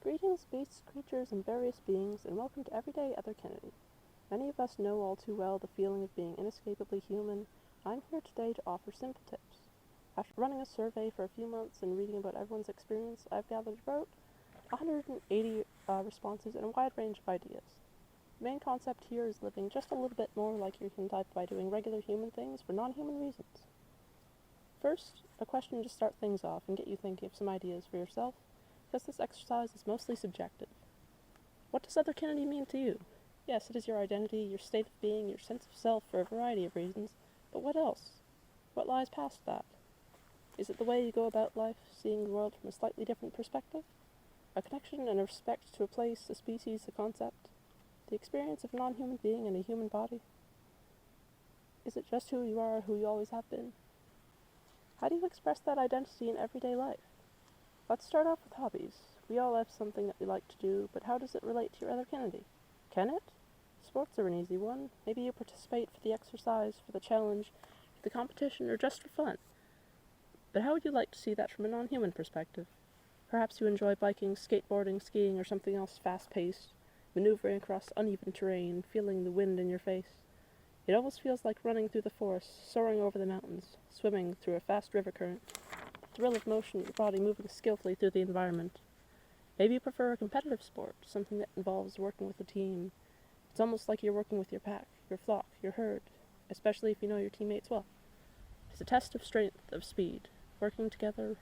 Greetings, beasts, creatures, and various beings, and welcome to Everyday Otherkinity. Many of us know all too well the feeling of being inescapably human. I'm here today to offer simple tips. After running a survey for a few months and reading about everyone's experience, I've gathered about 180 responses and a wide range of ideas. The main concept here is living just a little bit more like your kin type by doing regular human things for non-human reasons. First, a question to start things off and get you thinking of some ideas for yourself, because this exercise is mostly subjective. What does otherkinity mean to you? Yes, it is your identity, your state of being, your sense of self for a variety of reasons, but what else? What lies past that? Is it the way you go about life, seeing the world from a slightly different perspective? A connection and a respect to a place, a species, a concept? The experience of a non-human being in a human body? Is it just who you are, who you always have been? How do you express that identity in everyday life? Let's start off with hobbies. We all have something that we like to do, but how does it relate to your otherkinity? Can it? Sports are an easy one. Maybe you participate for the exercise, for the challenge, for the competition, or just for fun. But how would you like to see that from a non-human perspective? Perhaps you enjoy biking, skateboarding, skiing, or something else fast-paced, maneuvering across uneven terrain, feeling the wind in your face. It almost feels like running through the forest, soaring over the mountains, swimming through a fast river current. Thrill of motion, your body moving skillfully through the environment. Maybe you prefer a competitive sport, something that involves working with a team. It's almost like you're working with your pack, your flock, your herd, especially if you know your teammates well. It's a test of strength, of speed, working together,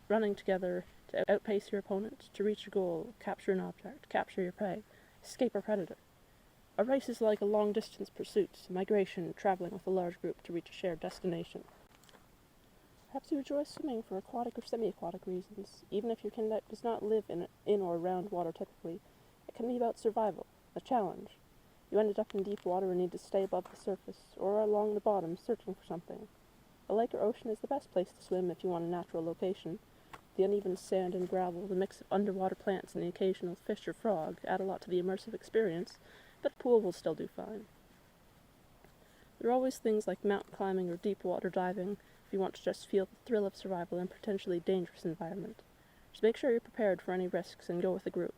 running together to outpace your opponent, to reach a goal, capture an object, capture your prey, escape a predator. A race is like a long-distance pursuit, a migration, traveling with a large group to reach a shared destination. Perhaps you enjoy swimming for aquatic or semi-aquatic reasons. Even if your kin type does not live in or around water typically, it can be about survival, a challenge. You ended up in deep water and need to stay above the surface, or along the bottom searching for something. A lake or ocean is the best place to swim if you want a natural location. The uneven sand and gravel, the mix of underwater plants and the occasional fish or frog add a lot to the immersive experience, but a pool will still do fine. There are always things like mountain climbing or deep water diving, if you want to just feel the thrill of survival in a potentially dangerous environment. Just make sure you're prepared for any risks and go with the group.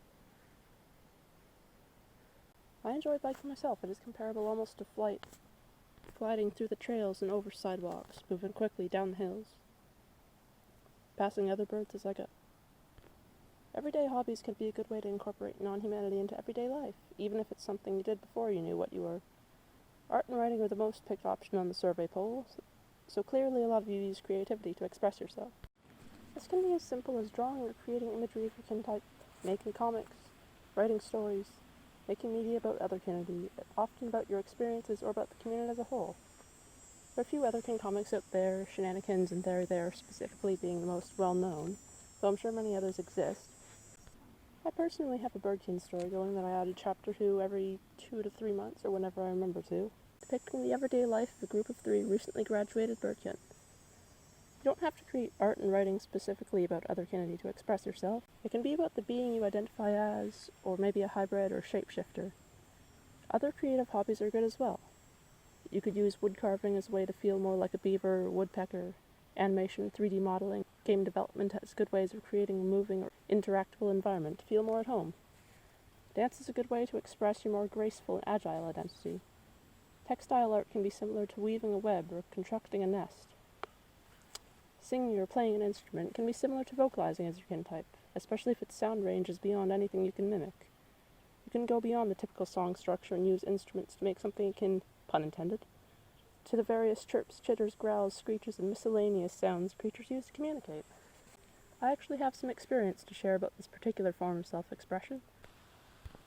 I enjoy biking myself. It is comparable almost to flight, gliding through the trails and over sidewalks, moving quickly down the hills, passing other birds as I go. Everyday hobbies can be a good way to incorporate non-humanity into everyday life, even if it's something you did before you knew what you were. Art and writing were the most picked option on the survey poll, so clearly a lot of you use creativity to express yourself. This can be as simple as drawing or creating imagery for kin type, making comics, writing stories, making media about otherkinity, often about your experiences or about the community as a whole. There are a few otherkin comics out there, Shenanigans and There specifically being the most well-known, though I'm sure many others exist. I personally have a birdkin story going that I add a chapter to every 2 to 3 months, or whenever I remember to, depicting the everyday life of a group of 3 recently graduated birdkin. You don't have to create art and writing specifically about otherkinity to express yourself. It can be about the being you identify as, or maybe a hybrid or shapeshifter. Other creative hobbies are good as well. You could use wood carving as a way to feel more like a beaver or woodpecker. Animation, 3D modeling, game development has good ways of creating a moving or interactable environment to feel more at home. Dance is a good way to express your more graceful and agile identity. Textile art can be similar to weaving a web or constructing a nest. Singing or playing an instrument can be similar to vocalizing as your kin type, especially if its sound range is beyond anything you can mimic. You can go beyond the typical song structure and use instruments to make something akin, pun intended, to the various chirps, chitters, growls, screeches, and miscellaneous sounds creatures use to communicate. I actually have some experience to share about this particular form of self-expression.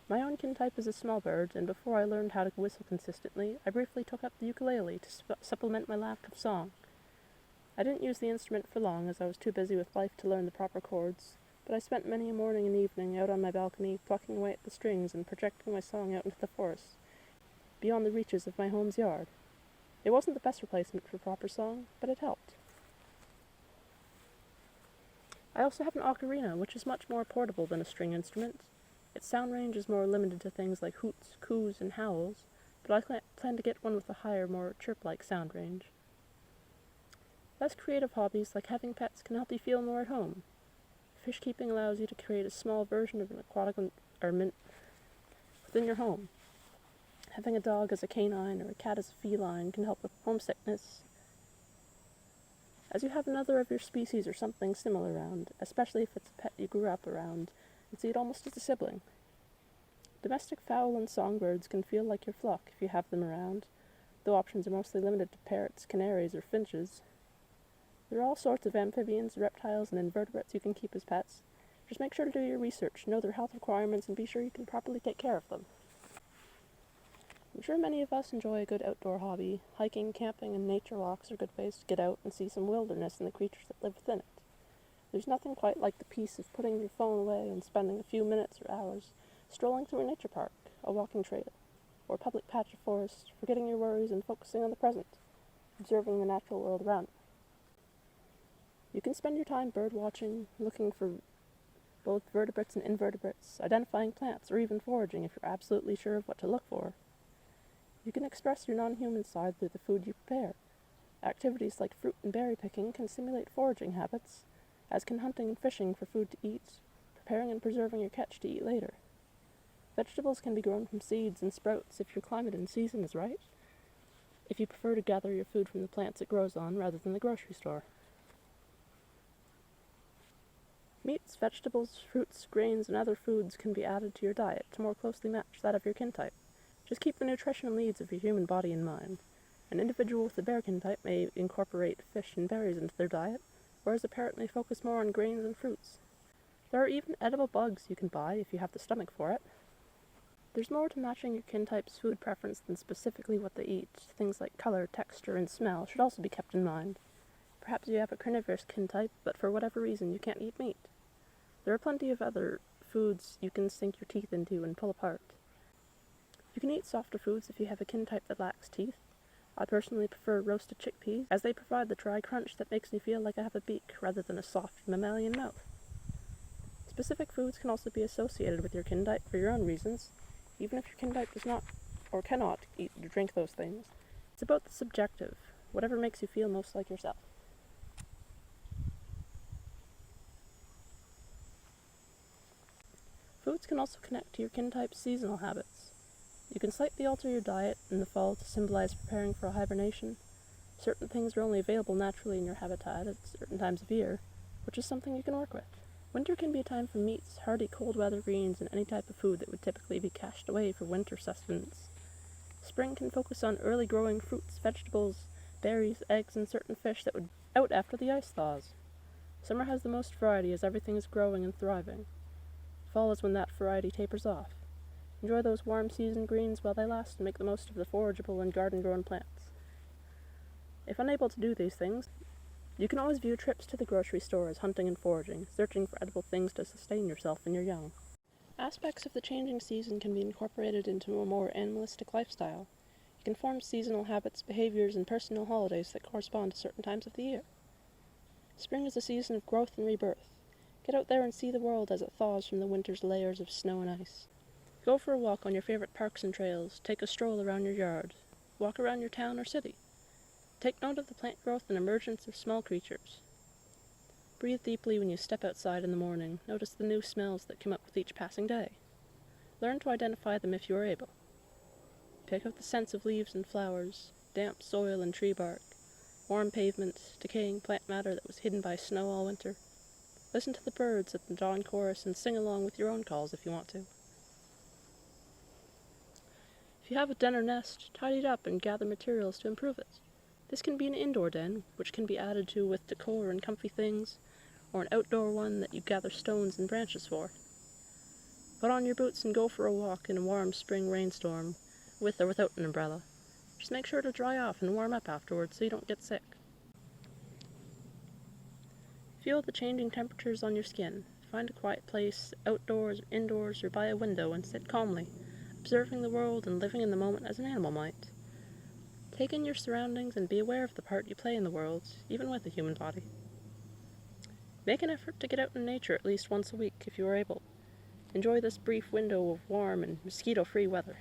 My own kin type is a small bird, and before I learned how to whistle consistently, I briefly took up the ukulele to supplement my lack of song. I didn't use the instrument for long, as I was too busy with life to learn the proper chords, but I spent many a morning and evening out on my balcony, plucking away at the strings and projecting my song out into the forest, beyond the reaches of my home's yard. It wasn't the best replacement for proper song, but it helped. I also have an ocarina, which is much more portable than a string instrument. Its sound range is more limited to things like hoots, coos, and howls, but I plan to get one with a higher, more chirp-like sound range. Less creative hobbies like having pets can help you feel more at home. Fish keeping allows you to create a small version of an aquatic environment within your home. Having a dog as a canine or a cat as a feline can help with homesickness, as you have another of your species or something similar around, especially if it's a pet you grew up around and see it almost as a sibling. Domestic fowl and songbirds can feel like your flock if you have them around, though options are mostly limited to parrots, canaries, or finches. There are all sorts of amphibians, reptiles, and invertebrates you can keep as pets. Just make sure to do your research, know their health requirements, and be sure you can properly take care of them. I'm sure many of us enjoy a good outdoor hobby. Hiking, camping, and nature walks are good ways to get out and see some wilderness and the creatures that live within it. There's nothing quite like the peace of putting your phone away and spending a few minutes or hours strolling through a nature park, a walking trail, or a public patch of forest, forgetting your worries and focusing on the present, observing the natural world around you. You can spend your time bird watching, looking for both vertebrates and invertebrates, identifying plants, or even foraging if you're absolutely sure of what to look for. You can express your non-human side through the food you prepare. Activities like fruit and berry picking can simulate foraging habits, as can hunting and fishing for food to eat, preparing and preserving your catch to eat later. Vegetables can be grown from seeds and sprouts if your climate and season is right, if you prefer to gather your food from the plants it grows on rather than the grocery store. Meats, vegetables, fruits, grains, and other foods can be added to your diet to more closely match that of your kin type. Just keep the nutritional needs of your human body in mind. An individual with the bear kin type may incorporate fish and berries into their diet, whereas a parrot may focus more on grains and fruits. There are even edible bugs you can buy if you have the stomach for it. There's more to matching your kin type's food preference than specifically what they eat. Things like color, texture, and smell should also be kept in mind. Perhaps you have a carnivorous kin type, but for whatever reason you can't eat meat. There are plenty of other foods you can sink your teeth into and pull apart. You can eat softer foods if you have a kin type that lacks teeth. I personally prefer roasted chickpeas, as they provide the dry crunch that makes me feel like I have a beak rather than a soft mammalian mouth. Specific foods can also be associated with your kin type for your own reasons, even if your kin type does not or cannot eat or drink those things. It's about the subjective, whatever makes you feel most like yourself. Foods can also connect to your kin type's seasonal habits. You can slightly alter your diet in the fall to symbolize preparing for a hibernation. Certain things are only available naturally in your habitat at certain times of year, which is something you can work with. Winter can be a time for meats, hearty cold weather greens, and any type of food that would typically be cached away for winter sustenance. Spring can focus on early growing fruits, vegetables, berries, eggs, and certain fish that would be out after the ice thaws. Summer has the most variety as everything is growing and thriving. Fall is when that variety tapers off. Enjoy those warm season greens while they last and make the most of the forageable and garden-grown plants. If unable to do these things, you can always view trips to the grocery store as hunting and foraging, searching for edible things to sustain yourself and your young. Aspects of the changing season can be incorporated into a more animalistic lifestyle. You can form seasonal habits, behaviors, and personal holidays that correspond to certain times of the year. Spring is a season of growth and rebirth. Get out there and see the world as it thaws from the winter's layers of snow and ice. Go for a walk on your favorite parks and trails, take a stroll around your yard, walk around your town or city. Take note of the plant growth and emergence of small creatures. Breathe deeply when you step outside in the morning. Notice the new smells that come up with each passing day. Learn to identify them if you are able. Pick out the scents of leaves and flowers, damp soil and tree bark, warm pavement, decaying plant matter that was hidden by snow all winter. Listen to the birds at the dawn chorus and sing along with your own calls if you want to. If you have a den or nest, tidy it up and gather materials to improve it. This can be an indoor den, which can be added to with decor and comfy things, or an outdoor one that you gather stones and branches for. Put on your boots and go for a walk in a warm spring rainstorm, with or without an umbrella. Just make sure to dry off and warm up afterwards so you don't get sick. Feel the changing temperatures on your skin. Find a quiet place, outdoors, indoors, or by a window, and sit calmly, observing the world and living in the moment as an animal might. Take in your surroundings and be aware of the part you play in the world, even with a human body. Make an effort to get out in nature at least once a week if you are able. Enjoy this brief window of warm and mosquito-free weather.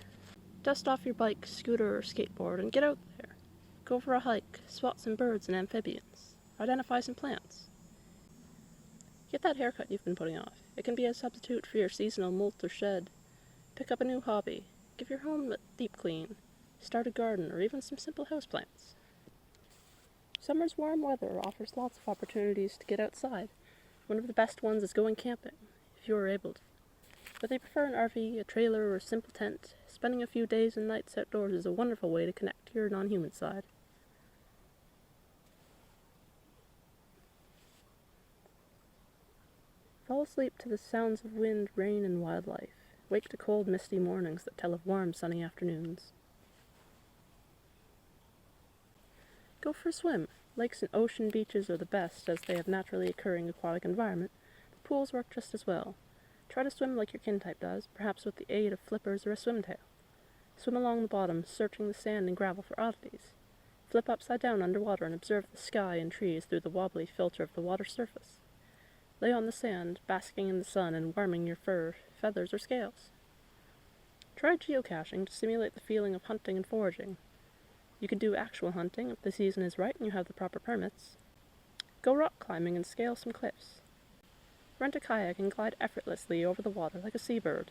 Dust off your bike, scooter, or skateboard and get out there. Go for a hike, spot some birds and amphibians. Identify some plants. Get that haircut you've been putting off. It can be a substitute for your seasonal molt or shed. Pick up a new hobby. Give your home a deep clean. Start a garden or even some simple houseplants. Summer's warm weather offers lots of opportunities to get outside. One of the best ones is going camping, if you are able to. Whether you prefer an RV, a trailer, or a simple tent, spending a few days and nights outdoors is a wonderful way to connect to your non-human side. Fall asleep to the sounds of wind, rain, and wildlife. Wake to cold, misty mornings that tell of warm, sunny afternoons. Go for a swim. Lakes and ocean beaches are the best, as they have naturally occurring aquatic environment. The pools work just as well. Try to swim like your kin type does, perhaps with the aid of flippers or a swim tail. Swim along the bottom, searching the sand and gravel for oddities. Flip upside down underwater and observe the sky and trees through the wobbly filter of the water surface. Lay on the sand, basking in the sun and warming your fur, feathers, or scales. Try geocaching to simulate the feeling of hunting and foraging. You can do actual hunting if the season is right and you have the proper permits. Go rock climbing and scale some cliffs. Rent a kayak and glide effortlessly over the water like a seabird.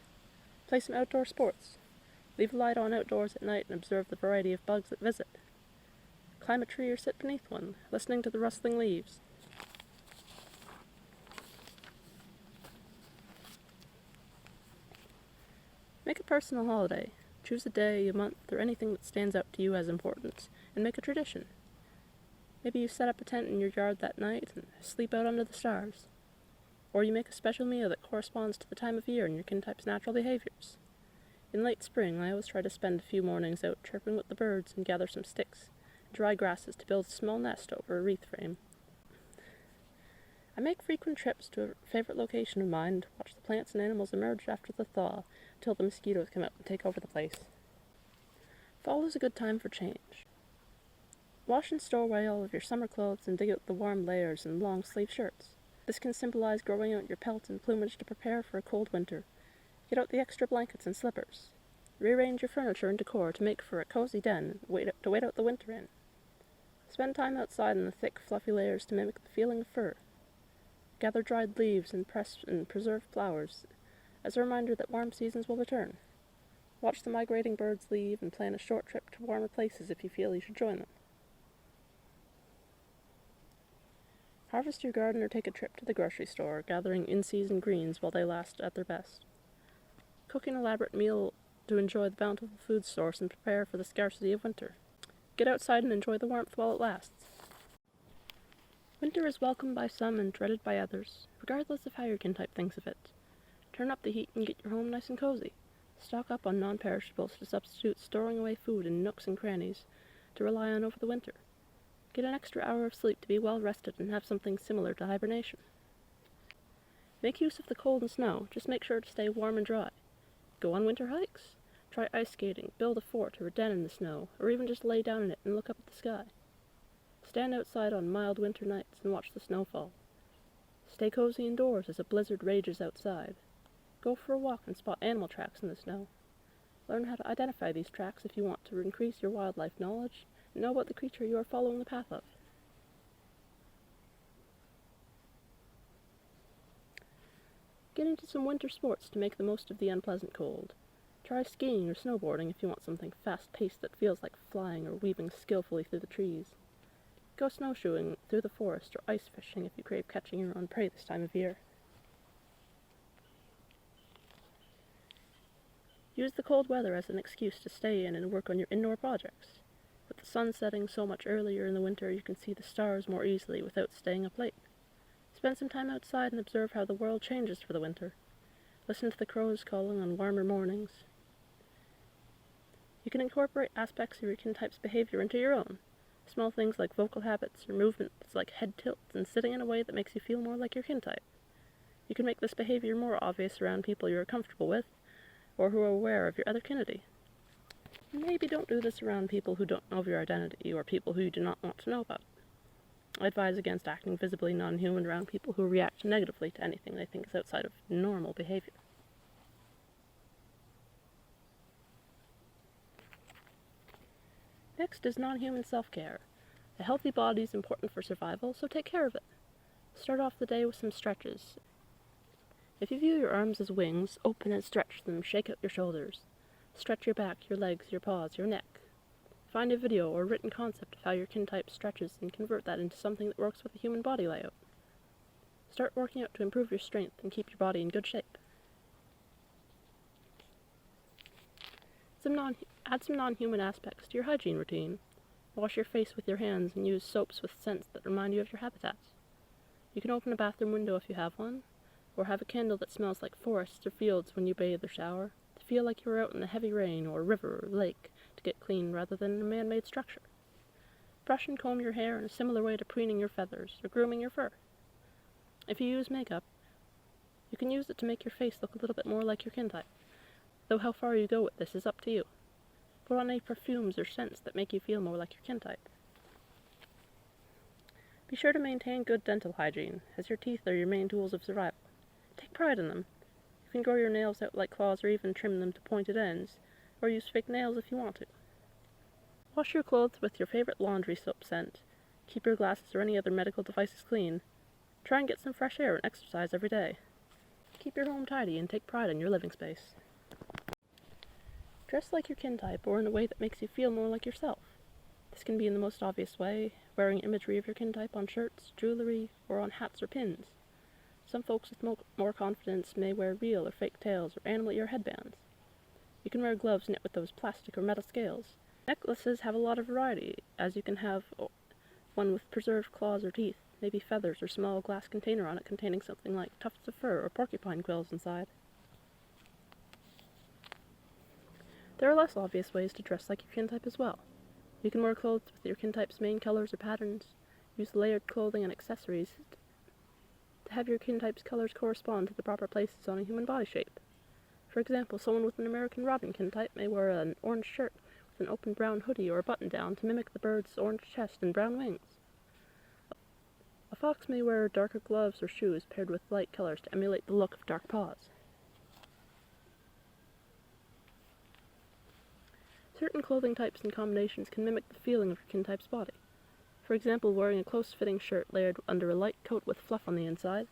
Play some outdoor sports. Leave a light on outdoors at night and observe the variety of bugs that visit. Climb a tree or sit beneath one, listening to the rustling leaves. Make a personal holiday. Choose a day, a month, or anything that stands out to you as important, and make a tradition. Maybe you set up a tent in your yard that night and sleep out under the stars. Or you make a special meal that corresponds to the time of year and your kin type's natural behaviors. In late spring, I always try to spend a few mornings out chirping with the birds and gather some sticks and dry grasses to build a small nest over a wreath frame. I make frequent trips to a favorite location of mine to watch the plants and animals emerge after the thaw until the mosquitoes come out and take over the place. Fall is a good time for change. Wash and store away all of your summer clothes and dig out the warm layers and long-sleeve shirts. This can symbolize growing out your pelt and plumage to prepare for a cold winter. Get out the extra blankets and slippers. Rearrange your furniture and decor to make for a cozy den to wait out the winter in. Spend time outside in the thick, fluffy layers to mimic the feeling of fur. Gather dried leaves and press and preserve flowers as a reminder that warm seasons will return. Watch the migrating birds leave and plan a short trip to warmer places if you feel you should join them. Harvest your garden or take a trip to the grocery store, gathering in-season greens while they last at their best. Cook an elaborate meal to enjoy the bountiful food source and prepare for the scarcity of winter. Get outside and enjoy the warmth while it lasts. Winter is welcomed by some and dreaded by others, regardless of how your kin type thinks of it. Turn up the heat and get your home nice and cozy. Stock up on non-perishables to substitute storing away food in nooks and crannies to rely on over the winter. Get an extra hour of sleep to be well rested and have something similar to hibernation. Make use of the cold and snow, just make sure to stay warm and dry. Go on winter hikes. Try ice skating, build a fort or a den in the snow, or even just lay down in it and look up at the sky. Stand outside on mild winter nights and watch the snow fall. Stay cozy indoors as a blizzard rages outside. Go for a walk and spot animal tracks in the snow. Learn how to identify these tracks if you want to increase your wildlife knowledge and know about the creature you are following the path of. Get into some winter sports to make the most of the unpleasant cold. Try skiing or snowboarding if you want something fast-paced that feels like flying or weaving skillfully through the trees. Go snowshoeing through the forest or ice fishing if you crave catching your own prey this time of year. Use the cold weather as an excuse to stay in and work on your indoor projects. With the sun setting so much earlier in the winter, you can see the stars more easily without staying up late. Spend some time outside and observe how the world changes for the winter. Listen to the crows calling on warmer mornings. You can incorporate aspects of your kin type's behavior into your own. Small things like vocal habits or movements like head tilts and sitting in a way that makes you feel more like your kin type. You can make this behavior more obvious around people you are comfortable with, or who are aware of your otherkinity. Maybe don't do this around people who don't know of your identity, or people who you do not want to know about. I advise against acting visibly non-human around people who react negatively to anything they think is outside of normal behavior. Next is non-human self-care. A healthy body is important for survival, so take care of it. Start off the day with some stretches. If you view your arms as wings, open and stretch them, shake out your shoulders. Stretch your back, your legs, your paws, your neck. Find a video or written concept of how your kin type stretches and convert that into something that works with a human body layout. Start working out to improve your strength and keep your body in good shape. Add some non-human aspects to your hygiene routine. Wash your face with your hands and use soaps with scents that remind you of your habitats. You can open a bathroom window if you have one, or have a candle that smells like forests or fields when you bathe or shower, to feel like you're out in the heavy rain or river or lake to get clean rather than in a man-made structure. Brush and comb your hair in a similar way to preening your feathers or grooming your fur. If you use makeup, you can use it to make your face look a little bit more like your kin type, though how far you go with this is up to you. Put on any perfumes or scents that make you feel more like your kin type. Be sure to maintain good dental hygiene, as your teeth are your main tools of survival. Take pride in them. You can grow your nails out like claws or even trim them to pointed ends, or use fake nails if you want to. Wash your clothes with your favorite laundry soap scent. Keep your glasses or any other medical devices clean. Try and get some fresh air and exercise every day. Keep your home tidy and take pride in your living space. Dress like your kin type or in a way that makes you feel more like yourself. This can be in the most obvious way, wearing imagery of your kin type on shirts, jewelry, or on hats or pins. Some folks with more confidence may wear real or fake tails or animal ear headbands. You can wear gloves knit with those plastic or metal scales. Necklaces have a lot of variety, as you can have one with preserved claws or teeth, maybe feathers or small glass container on it containing something like tufts of fur or porcupine quills inside. There are less obvious ways to dress like your kin type as well. You can wear clothes with your kin type's main colors or patterns, use layered clothing and accessories to have your kin type's colors correspond to the proper places on a human body shape. For example, someone with an American robin kin type may wear an orange shirt with an open brown hoodie or a button-down to mimic the bird's orange chest and brown wings. A fox may wear darker gloves or shoes paired with light colors to emulate the look of dark paws. Certain clothing types and combinations can mimic the feeling of your kin type's body. For example, wearing a close-fitting shirt layered under a light coat with fluff on the inside,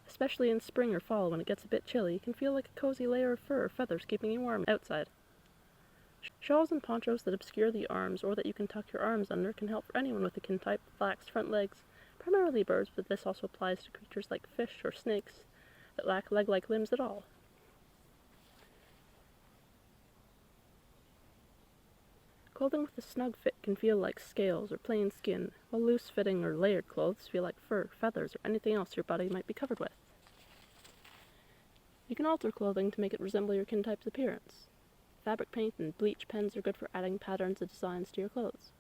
especially in spring or fall when it gets a bit chilly, can feel like a cozy layer of fur or feathers keeping you warm outside. Shawls and ponchos that obscure the arms or that you can tuck your arms under can help for anyone with a kin type with lax front legs, primarily birds, but this also applies to creatures like fish or snakes that lack leg-like limbs at all. Clothing with a snug fit can feel like scales or plain skin, while loose-fitting or layered clothes feel like fur, feathers, or anything else your body might be covered with. You can alter clothing to make it resemble your kin type's appearance. Fabric paint and bleach pens are good for adding patterns and designs to your clothes.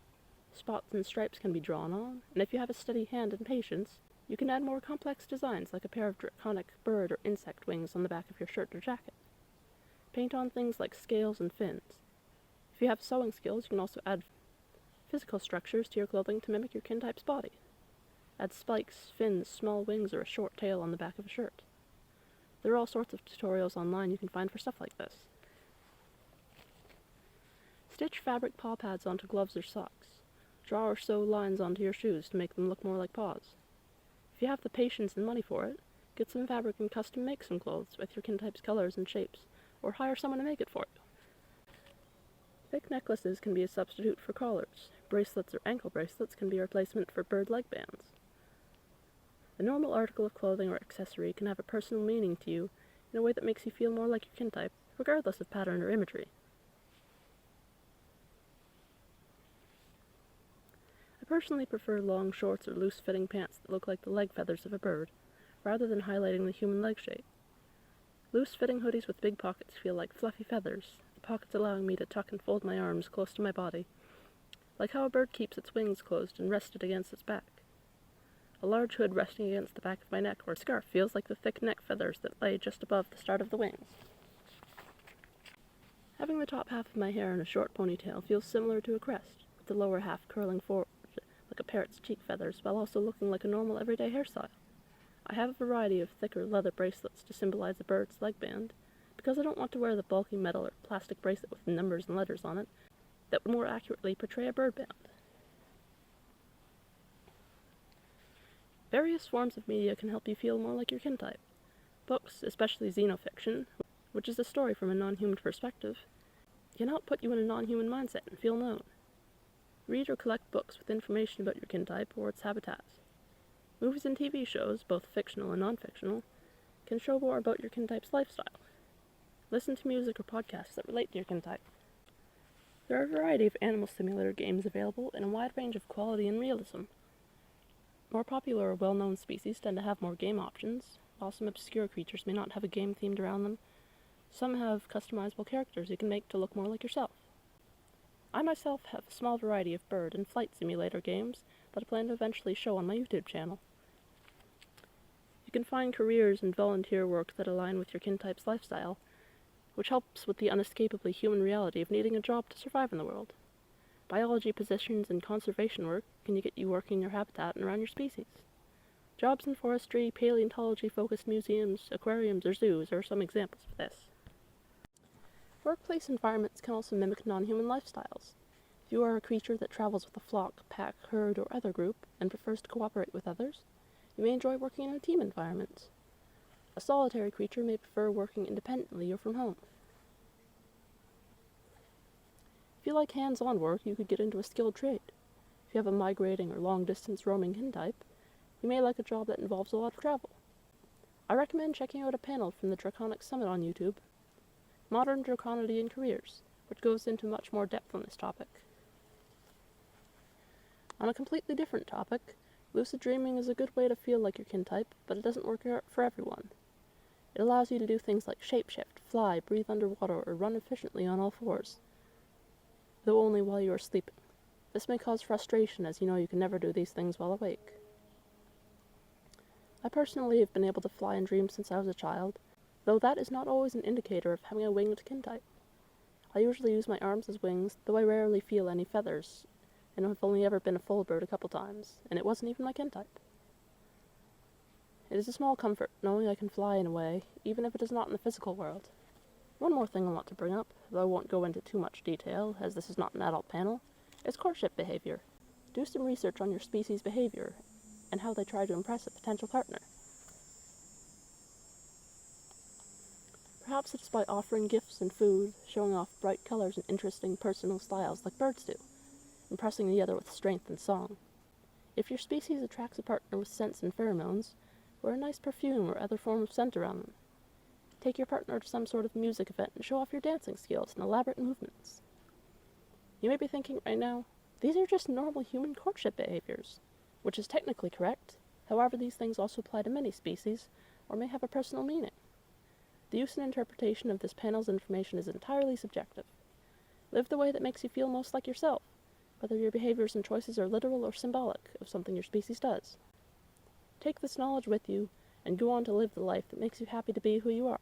Spots and stripes can be drawn on, and if you have a steady hand and patience, you can add more complex designs like a pair of draconic bird or insect wings on the back of your shirt or jacket. Paint on things like scales and fins. If you have sewing skills, you can also add physical structures to your clothing to mimic your kin type's body. Add spikes, fins, small wings, or a short tail on the back of a shirt. There are all sorts of tutorials online you can find for stuff like this. Stitch fabric paw pads onto gloves or socks. Draw or sew lines onto your shoes to make them look more like paws. If you have the patience and money for it, get some fabric and custom make some clothes with your kin type's colors and shapes, or hire someone to make it for you. Thick necklaces can be a substitute for collars. Bracelets or ankle bracelets can be a replacement for bird leg bands. A normal article of clothing or accessory can have a personal meaning to you in a way that makes you feel more like your kin type, regardless of pattern or imagery. I personally prefer long shorts or loose-fitting pants that look like the leg feathers of a bird, rather than highlighting the human leg shape. Loose-fitting hoodies with big pockets feel like fluffy feathers, the pockets allowing me to tuck and fold my arms close to my body, like how a bird keeps its wings closed and rested against its back. A large hood resting against the back of my neck or scarf feels like the thick neck feathers that lay just above the start of the wings. Having the top half of my hair in a short ponytail feels similar to a crest, with the lower half curling forward like a parrot's cheek feathers, while also looking like a normal everyday hairstyle. I have a variety of thicker leather bracelets to symbolize a bird's leg band, because I don't want to wear the bulky metal or plastic bracelet with numbers and letters on it that would more accurately portray a bird band. If Various forms of media can help you feel more like your kin type. Books, especially xenofiction, which is a story from a non-human perspective, can help put you in a non-human mindset and feel known. Read or collect books with information about your kin type or its habitats. Movies and TV shows, both fictional and non-fictional, can show more about your kin type's lifestyle. Listen to music or podcasts that relate to your kin type. There are a variety of animal simulator games available in a wide range of quality and realism. More popular or well-known species tend to have more game options, while some obscure creatures may not have a game themed around them. Some have customizable characters you can make to look more like yourself. I myself have a small variety of bird and flight simulator games that I plan to eventually show on my YouTube channel. You can find careers and volunteer work that align with your kin type's lifestyle, which helps with the unescapably human reality of needing a job to survive in the world. Biology positions and conservation work can get you working in your habitat and around your species. Jobs in forestry, paleontology-focused museums, aquariums, or zoos are some examples of this. Workplace environments can also mimic non-human lifestyles. If you are a creature that travels with a flock, pack, herd, or other group, and prefers to cooperate with others, you may enjoy working in a team environment. A solitary creature may prefer working independently or from home. If you like hands-on work, you could get into a skilled trade. If you have a migrating or long-distance roaming kin type, you may like a job that involves a lot of travel. I recommend checking out a panel from the Draconic Summit on YouTube, Modern Draconity in Careers, which goes into much more depth on this topic. On a completely different topic, lucid dreaming is a good way to feel like your kin type, but it doesn't work out for everyone. It allows you to do things like shapeshift, fly, breathe underwater, or run efficiently on all fours, though only while you are sleeping. This may cause frustration, as you know you can never do these things while awake. I personally have been able to fly in dreams since I was a child, though that is not always an indicator of having a winged kin type. I usually use my arms as wings, though I rarely feel any feathers, and I've only ever been a full bird a couple times, and it wasn't even my kin type. It is a small comfort, knowing I can fly in a way, even if it is not in the physical world. One more thing I want to bring up, though I won't go into too much detail, as this is not an adult panel, is courtship behavior. Do some research on your species' behavior, and how they try to impress a potential partner. Perhaps it's by offering gifts and food, showing off bright colors and interesting personal styles like birds do, impressing the other with strength and song. If your species attracts a partner with scents and pheromones, wear a nice perfume or other form of scent around them. Take your partner to some sort of music event and show off your dancing skills and elaborate movements. You may be thinking right now, these are just normal human courtship behaviors, which is technically correct. However, these things also apply to many species, or may have a personal meaning. The use and interpretation of this panel's information is entirely subjective. Live the way that makes you feel most like yourself, whether your behaviors and choices are literal or symbolic of something your species does. Take this knowledge with you, and go on to live the life that makes you happy to be who you are.